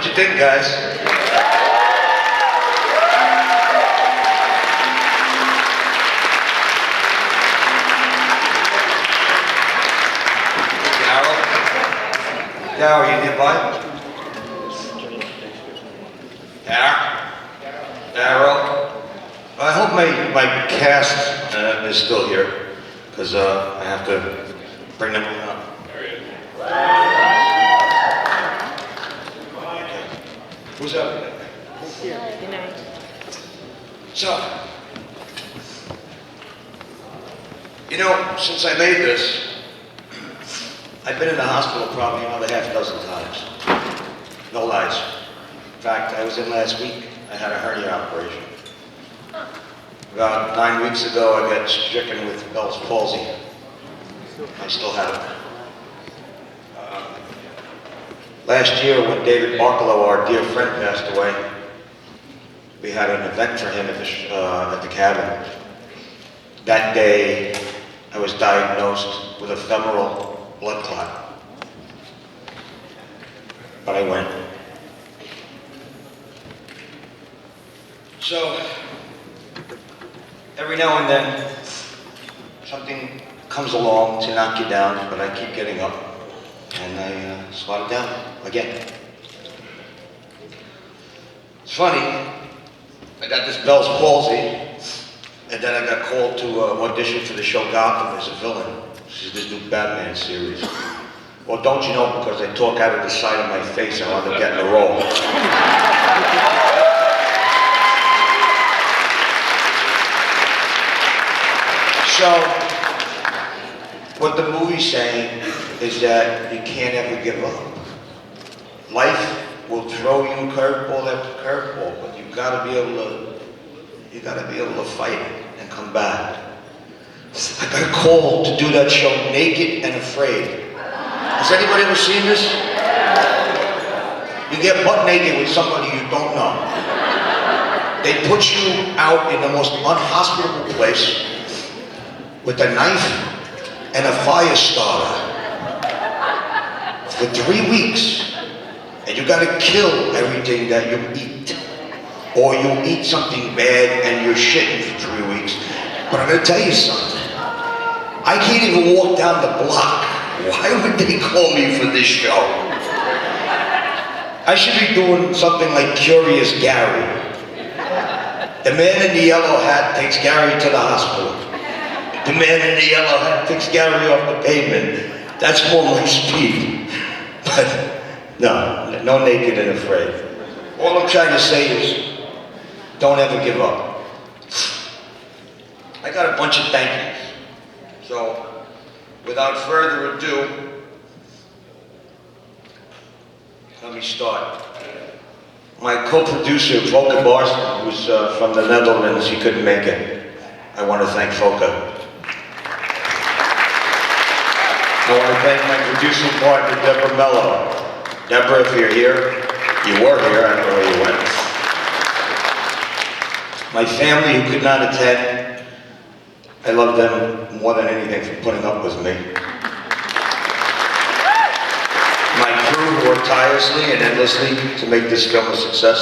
What you think, guys? Darryl, you nearby? Darryl? I hope my cast is still here, because I have to bring them up. Who's up? Good night. So, you know, since I made this, I've been in the hospital probably another half dozen times. No lies. In fact, I was in last week. I had a hernia operation. About 9 weeks ago, I got stricken with Bell's palsy. I still have it. Last year, when David Barkalow, our dear friend, passed away, we had an event for him at the cabin. That day, I was diagnosed with a femoral blood clot. But I went. So, every now and then, something comes along to knock you down, but I keep getting up, and I swat it down again. It's funny, I got this Bell's palsy, and then I got called to audition for the show Gotham as a villain. This is this new Batman series. Well, don't you know, because I talk out of the side of my face, I wound up getting the role. So, what the movie's saying is that you can't ever give up. Life will throw you curveball after curveball, but you gotta be able to fight it and come back. I got called to do that show Naked and Afraid. Has anybody ever seen this? You get butt naked with somebody you don't know. They put you out in the most unhospitable place with a knife and a fire starter for 3 weeks. And you gotta kill everything that you eat. Or you eat something bad and you're shitting for 3 weeks. But I'm gonna tell you something. I can't even walk down the block. Why would they call me for this show? I should be doing something like Curious Garry. The man in the yellow hat takes Garry to the hospital. The man in the yellow hat picks Garry off the pavement. That's more my speed. But no Naked and Afraid. All I'm trying to say is, don't ever give up. I got a bunch of thank yous. So, without further ado, let me start. My co-producer, Volker Barson, who's from the Netherlands, he couldn't make it. I want to thank Volker. I want to thank my producing partner, Deborah Mello. Deborah, if you're here, you were here, I don't know where you went. My family who could not attend, I love them more than anything for putting up with me. My crew who worked tirelessly and endlessly to make this film a success.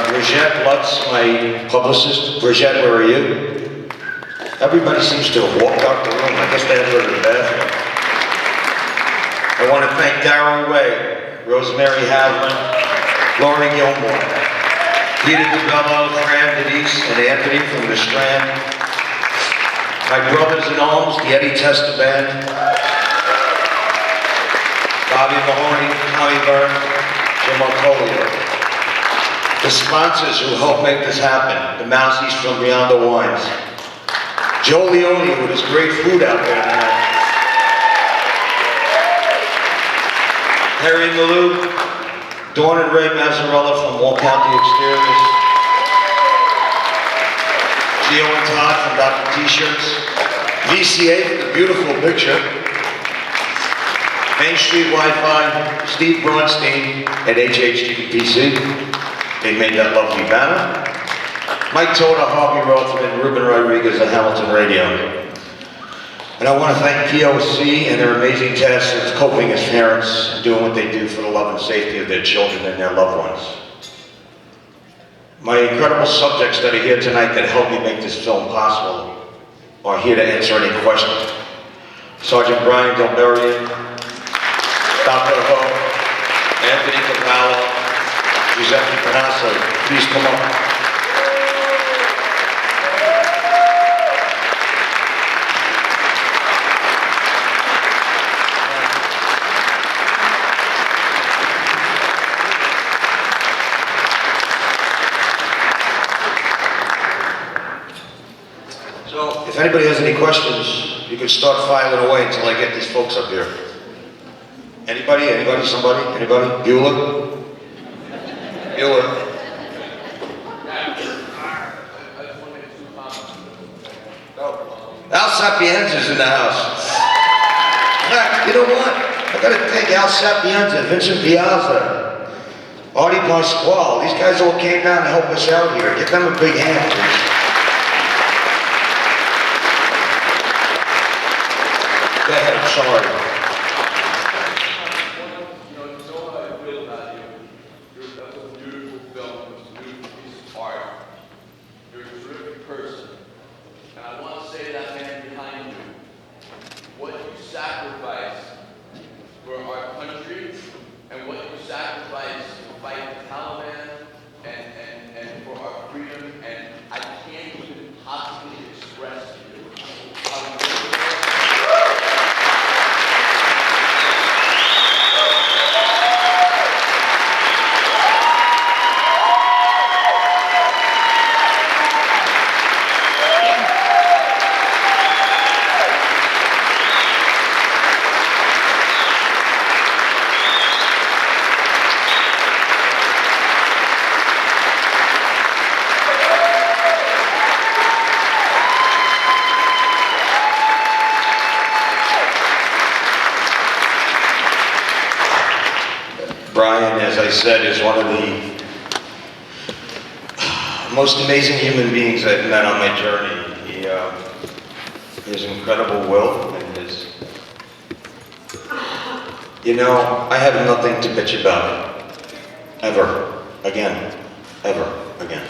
Brigitte Lutz, my publicist. Brigitte, where are you? Everybody seems to have walked out the room. I guess they had to go to the bathroom. I want to thank Darryl Way, Rosemary Havlin, Lauren Gilmore, Peter DeBello, Fran Denise, and Anthony from the Strand. My brothers in arms, the Eddie Testa Band, Bobby Mahoney, Tommy Byrne, Jim Marcolio. The sponsors who helped make this happen, the Mousies from Beyond the Wines. Joe Leone with his great food out there tonight. Harry Malou, Dawn and Ray Mazzarella from Wall County Exteriors. Gio and Todd from Dr. T-Shirts. VCA for the beautiful picture. Main Street Wi-Fi, Steve Braunstein at HHTPC. They made that lovely banner. Mike Toda, Harvey Rothman, Ruben Rodriguez at Hamilton Radio. And I want to thank POC and their amazing task of coping as parents and doing what they do for the love and safety of their children and their loved ones. My incredible subjects that are here tonight that helped me make this film possible are here to answer any questions. Sergeant Brian Delberian, Dr. Ho, Anthony Cavallo, Giuseppe Panasso, please come up. So, if anybody has any questions, you can start filing away until I get these folks up here. Anybody? Anybody? Somebody? Anybody? Bueller? Bueller? Al Sapienza's in the house. In fact, you know what? I gotta thank Al Sapienza, Vincent Piazza, Artie Pasquale. These guys all came down to help us out here. Give them a big hand, please. Go ahead, I'm sorry. You know how I feel about you. That was a beautiful film. It was a beautiful piece of art. You're a terrific person. And I want to say to that man behind you, what you sacrificed for our country and what you sacrificed to fight the Taliban and for our freedom, and I can't even possibly express to you how Brian, as I said, is one of the most amazing human beings I've met on my journey. His incredible will and his... You know, I have nothing to bitch about. Ever. Again. Ever. Again.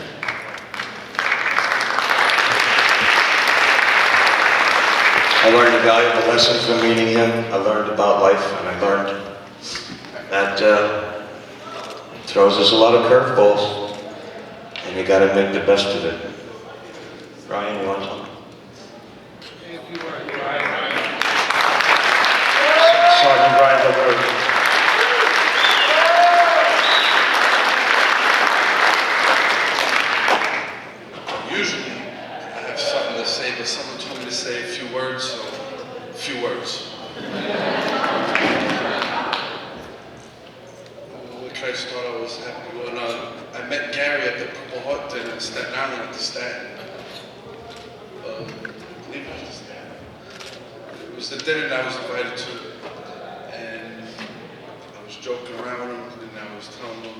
I learned a valuable lesson from meeting him. I learned about life, and I learned that throws us a lot of curveballs, and you got to make the best of it. Brian, you want something? Sergeant Brian Delberian. Usually, I have something to say, but someone told me to say a few words, so a few words. I thought I was happy when I met Garry at the Purple Heart dinner in Staten Island at the Staten. I believe it was the Staten. It was the dinner that I was invited to, and I was joking around with him, and I was telling him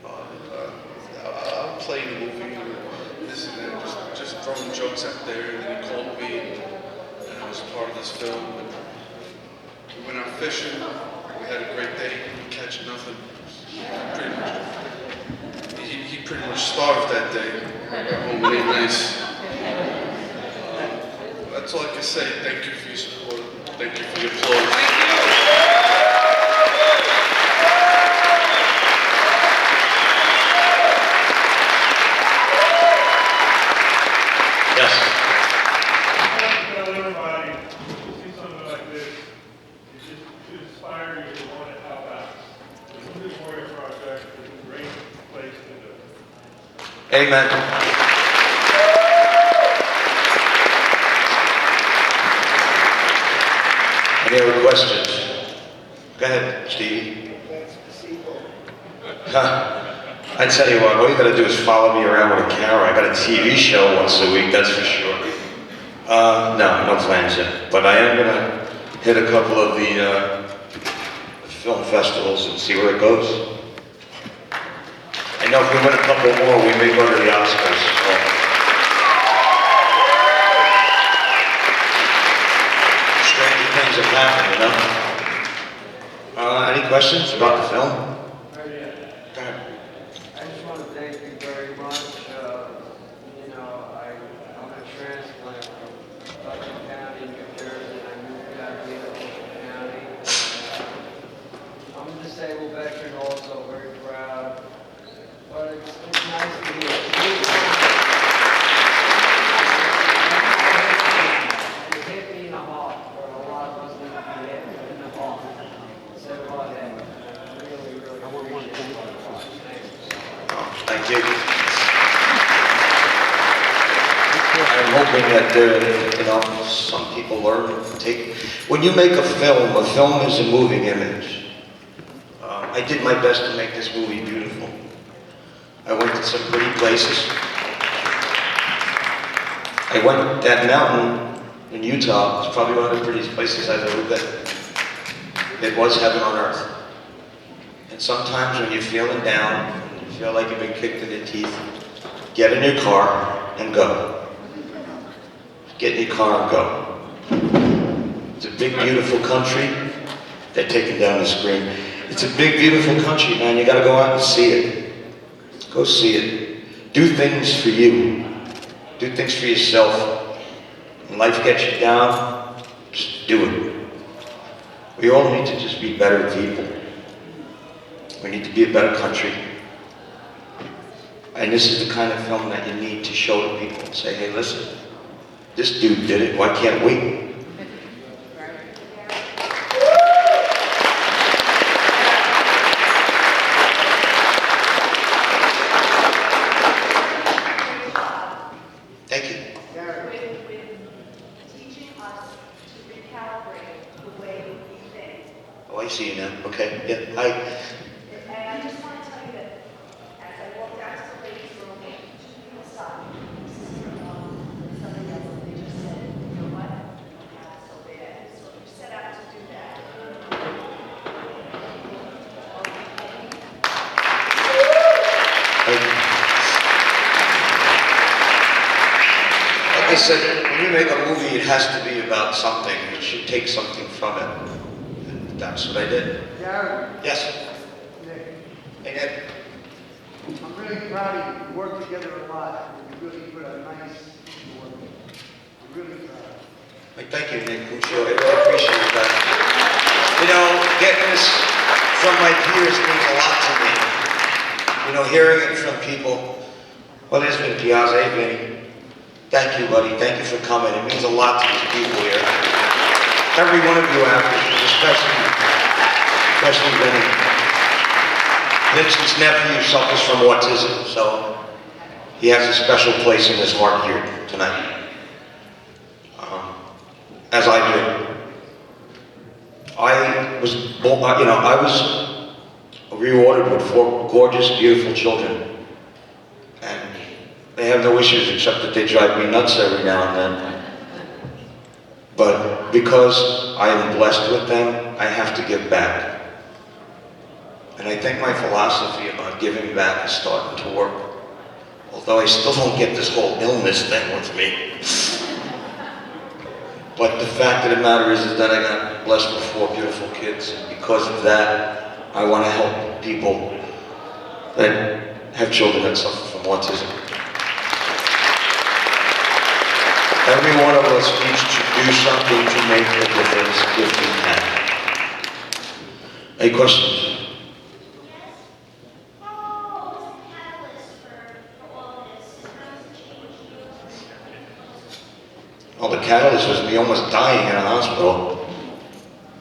I'll play in the movie, or this and that, just throwing jokes out there, and then he called me, and I was part of this film. And we went out fishing, we had a great day, we catch nothing. Pretty much. He pretty much starved that day. Oh, really nice. That's all I can say. Thank you for your support. Thank you for your applause. Yes. Tell everybody, see something like this, it's just to inspire you to want to help out. The Wounded Warrior Project is a great place to do it. Amen. Any other questions? Go ahead, Stevie. I tell you what, all you gotta do is follow me around with a camera. I got a TV show once a week, that's for sure. No plans yet. But I am gonna hit a couple of the film festivals and see where it goes. I know if we win a couple more, we may go to the Oscars. So. happen, you know? Any questions about the film? Go ahead. I just want to thank you very much. I'm a transplant from Bucks County, New Jersey, and I moved out here to Ocean County. I'm a disabled veteran also, very proud. But it's nice to hear. It hit me in the heart, where a lot of us need to be hit in the heart. So go ahead. I really appreciate it. Thank you. I'm hoping that some people learn to take. When you make a film is a moving image. I did my best to make this movie beautiful. I went to some pretty places. I went that mountain in Utah. It's probably one of the prettiest places I've ever been. It was heaven on earth. And sometimes when you're feeling down, you feel like you've been kicked in the teeth, get in your car and go. Get in your car and go. It's a big, beautiful country. They're taking down the screen. It's a big, beautiful country, man. You gotta go out and see it. Go see it. Do things for you. Do things for yourself. When life gets you down, just do it. We all need to just be better people. We need to be a better country. And this is the kind of film that you need to show to people and say, hey, listen, this dude did it, why can't we? Thank you. With teaching us to recalibrate the way we think. Oh, I see you now. Okay, yeah, hi. And I just want to tell you that as I walked out to the ladies' room, two people stopped me. Sister-in-law, somebody else, and they just said, you know what? You have it so bad. So you set out to do that. Thank you. Like I said, when you make a movie, it has to be about something. You should take something from it. And that's what I did. Garry, Yes. Nick, Hey, Nick. I'm really proud of you. We work together a lot. You really put a nice piece of work. I'm really proud. Thank you, Nick. I'm sure I really appreciate that. You know, getting this from my peers means a lot to me. You know, hearing it from people. Well, there's been Piazza, Vinny. Thank you, buddy. Thank you for coming. It means a lot to these people here. Every one of you out there, especially Vinny. Vincent's nephew suffers from autism, so he has a special place in his heart here tonight. As I do. I was rewarded with 4 gorgeous, beautiful children. And they have no issues except that they drive me nuts every now and then. But because I am blessed with them, I have to give back. And I think my philosophy about giving back is starting to work. Although I still don't get this whole illness thing with me. But the fact of the matter is that I got blessed with 4 beautiful kids. And because of that, I want to help people that have children that suffer from autism. Every one of us needs to do something to make a difference if we can. Any questions? Well, the catalyst was me almost dying in a hospital.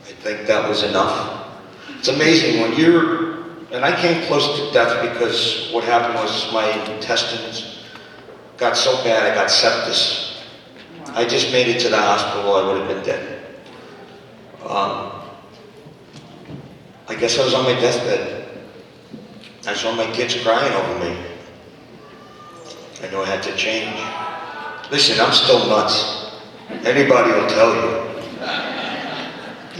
I think that was enough. It's amazing when and I came close to death because what happened was my intestines got so bad I got sepsis. I just made it to the hospital, I would have been dead. I guess I was on my deathbed. I saw my kids crying over me. I knew I had to change. Listen, I'm still nuts. Anybody will tell you.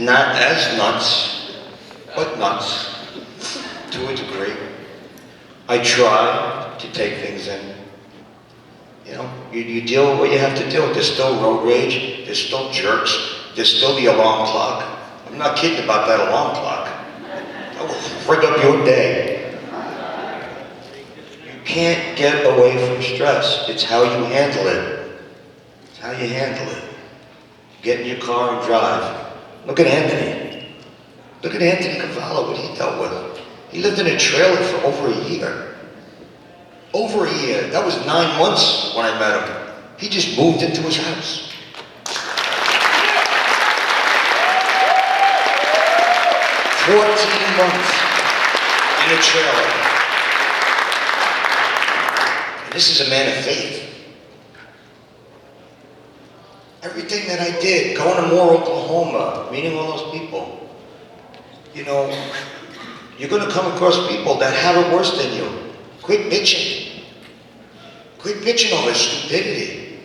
Not as nuts, but nuts, to a degree. I try to take things in. You know, you deal with what you have to deal with. There's still road rage, there's still jerks, there's still the alarm clock. I'm not kidding about that alarm clock. That will frig up your day. You can't get away from stress. It's how you handle it. It's how you handle it. Get in your car and drive. Look at Anthony. Look at Anthony Cavallo, what he dealt with. He lived in a trailer for over a year. Over a year. That was 9 months when I met him. He just moved into his house. 14 months in a trailer. And this is a man of faith. Everything that I did, going to Moore, Oklahoma, meeting all those people, you know, you're going to come across people that have it worse than you. Quit bitching. Quit bitching over stupidity.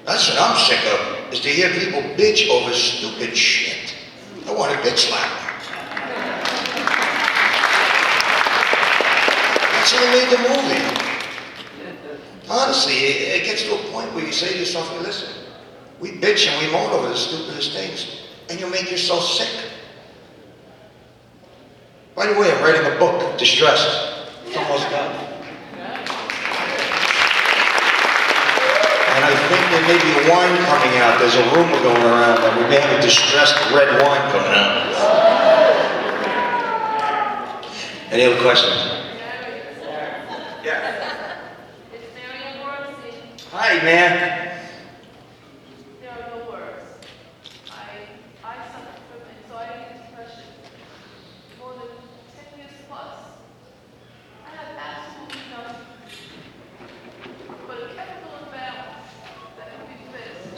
That's what I'm sick of, is to hear people bitch over stupid shit. I want to bitch slap. That's who made the movie. Honestly, it gets to a point where you say to yourself, hey, listen, we bitch and we moan over the stupidest things, and you'll make yourself sick. By the way, I'm writing a book, Destressed. It's almost done. And I think there may be a wine coming out. There's a rumor going around that we may have a distressed red wine coming out. Any other questions? Yeah. Hi, man. There are no words. I suffer from anxiety and depression more than 10 years plus. I have absolutely nothing but a chemical imbalance that can be fixed.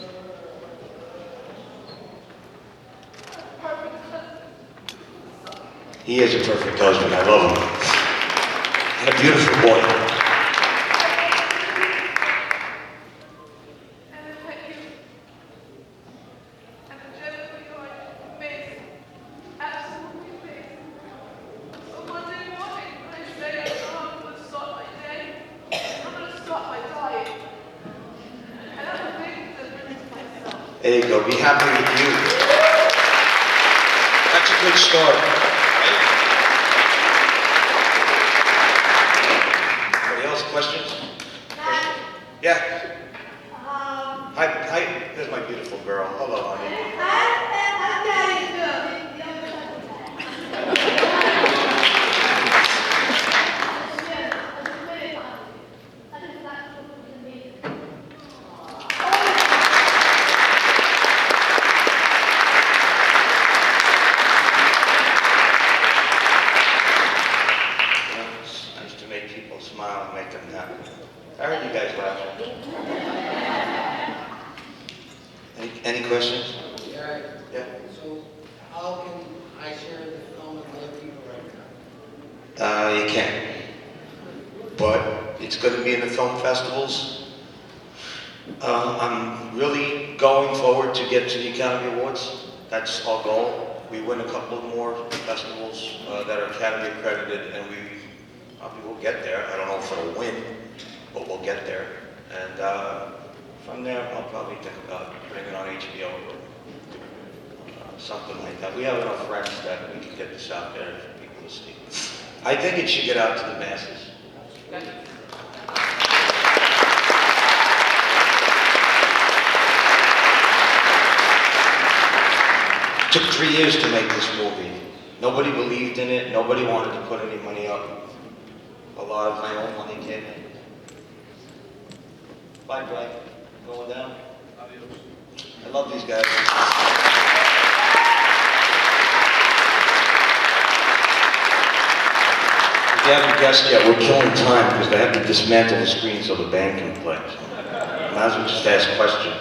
A perfect husband. He is a perfect husband. I love him. And a beautiful boy. There you go. Be happy with you. That's a good start. Anybody else? Questions? Yeah. Hi. There's my beautiful girl. Hello, honey. It's nice to make people smile and make them happy. I heard you guys laughing. Any questions? Yeah. Yeah. So how can I share the film with other people right now? You can. But it's going to be in the film festivals. I'm really going forward to get to the Academy Awards. That's our goal. We win a couple more festivals that are Academy accredited, and we probably will get there. I don't know if it'll win, but we'll get there. And from there, I'll probably think about putting it on HBO or something like that. We have enough friends that we can get this out there for people to see. I think it should get out to the masses. It took 3 years to make this movie. Nobody believed in it. Nobody wanted to put any money up. A lot of my own money came in. Bye, Blake. Going down? I love these guys. If you haven't guessed yet, we're killing time because they have to dismantle the screen so the band can play. Might as well just ask a question.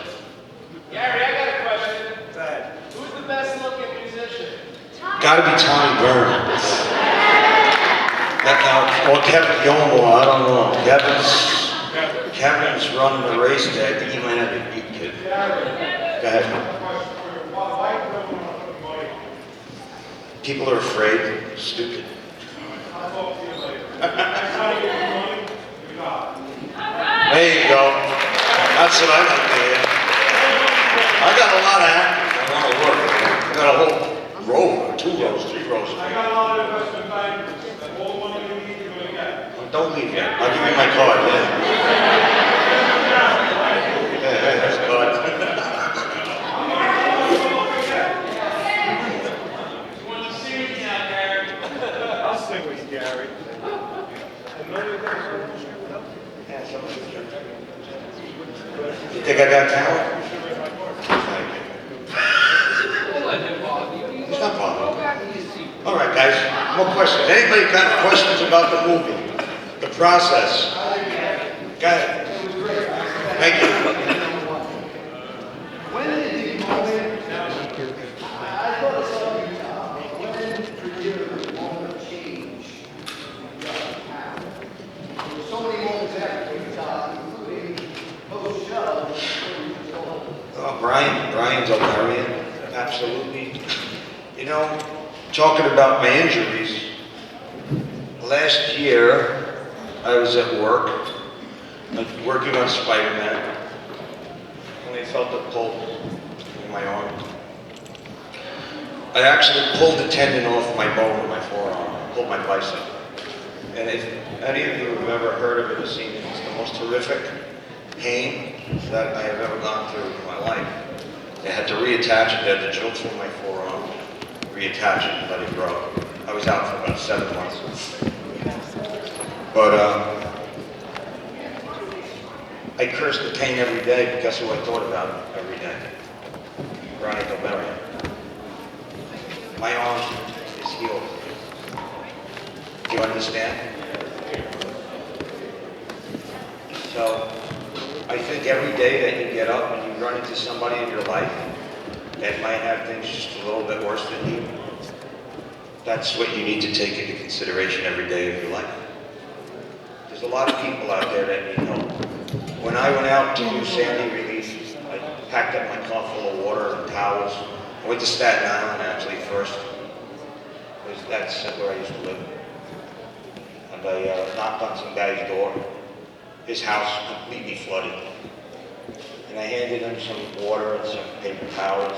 Gary, I got a question. Go ahead. Who's the best looking musician? Gotta be Tommy Byrne. Or Kevin Gilmore, I don't know. Kevin's running the race there. I think he might have a beat kid. Go ahead. People are afraid. Stupid. There you go. That's what I like to hear. I got a lot of actors I want to work with. I got a whole row, or 2 rows, 3 rows. I got a lot of investment bankers, and all the money you need, you're gonna get. Don't leave yet. I'll give you my card, yeah. Yeah, that's a card. Want to see me now, Garry? I'll sing with Gary. You think I got talent? It's not bothering. All right, guys, more questions. Anybody got questions about the movie? The process? Go ahead. Thank you. When did the moment, I thought I saw you, when for you the moment of change happened? There were so many moments after you died, including post-show. Oh, Brian's O'Harian, absolutely. You know, talking about my injuries, last year I was at work, working on Spider-Man, and I felt a pull in my arm. I actually pulled the tendon off my bone in my forearm, pulled my bicep. And if any of you have ever heard of it or seen it, it's the most horrific pain that I have ever gone through in my life. They had to reattach it, they had to drill through my forearm, reattach it and let it grow. I was out for about 7 months. But I cursed the pain every day, but guess who I thought about every day? Brian O'Harian. My arm is healed. Do you understand? So, I think every day that you get up and you run into somebody in your life that might have things just a little bit worse than you, that's what you need to take into consideration every day of your life. There's a lot of people out there that need help. When I went out to do Sandy relief, I packed up my car full of water and towels. I went to Staten Island actually first, because that's where I used to live. And I knocked on some guy's door. His house completely flooded. And I handed him some water and some paper towels.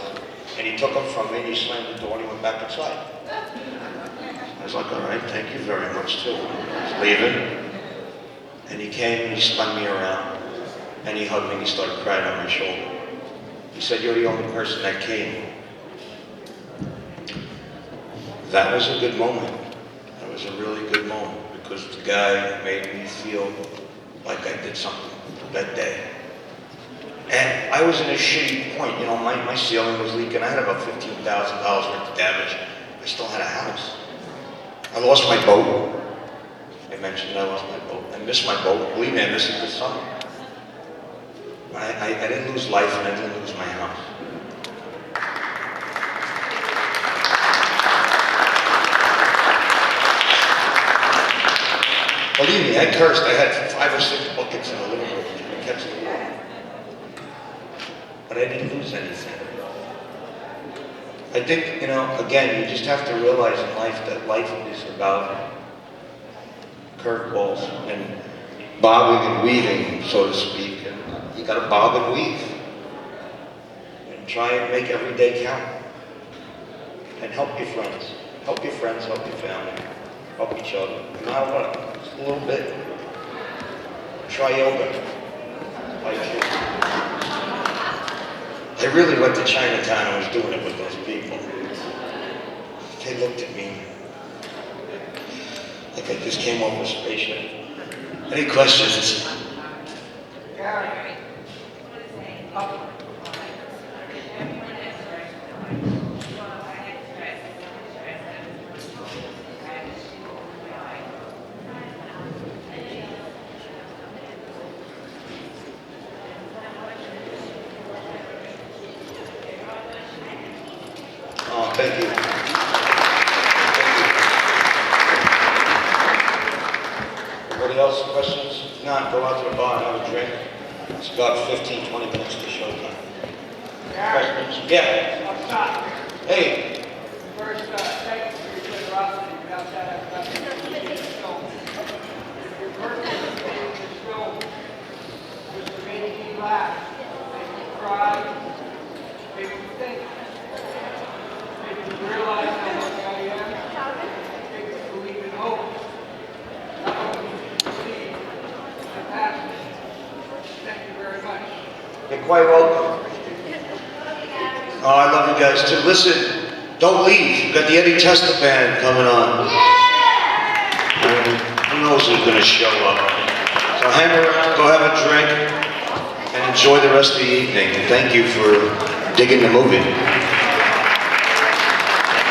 And he took them from me, and he slammed the door, and he went back inside. I was like, all right, thank you very much, too. I was leaving. And he came and he spun me around. And he hugged me and he started crying on my shoulder. He said, you're the only person that came. That was a good moment. That was a really good moment, because the guy made me feel like I did something that day. And I was in a shitty point, you know, my ceiling was leaking. I had about $15,000 worth of damage. I still had a house. I lost my boat. I mentioned I lost my boat. I missed my boat. Believe me, I missed it this summer. I didn't lose life and I didn't lose my house. Believe me, I cursed. I had 5 or 6 buckets in the living room to catch the water. But I didn't lose anything. I think, you know, again, you just have to realize in life that life is about curveballs and bobbing and weaving, so to speak. And you gotta bob and weave. And try and make every day count. And help your friends. Help your friends, help your family. Help each other. No matter what, just a little bit. Try yoga. Like you. I really went to Chinatown and was doing it with those people. They looked at me like I just came off a spaceship. Any questions? Gary. Oh, thank you. Anybody else, questions? If not, go out to the bar and have a drink. It's about 15, 20 minutes to showtime. Questions? Yeah. I'm sorry. Hey. First, thank you for your generosity. Without that, I would not be able to make this film. Your purpose of making this film was to make you laugh, make you cry, make you think, make you realize You're quite welcome. Oh, I love you guys too. Listen, don't leave. We've got the Eddie Testa band coming on. Who knows who's going to show up? So hang around, go have a drink, and enjoy the rest of the evening. Thank you for digging the movie.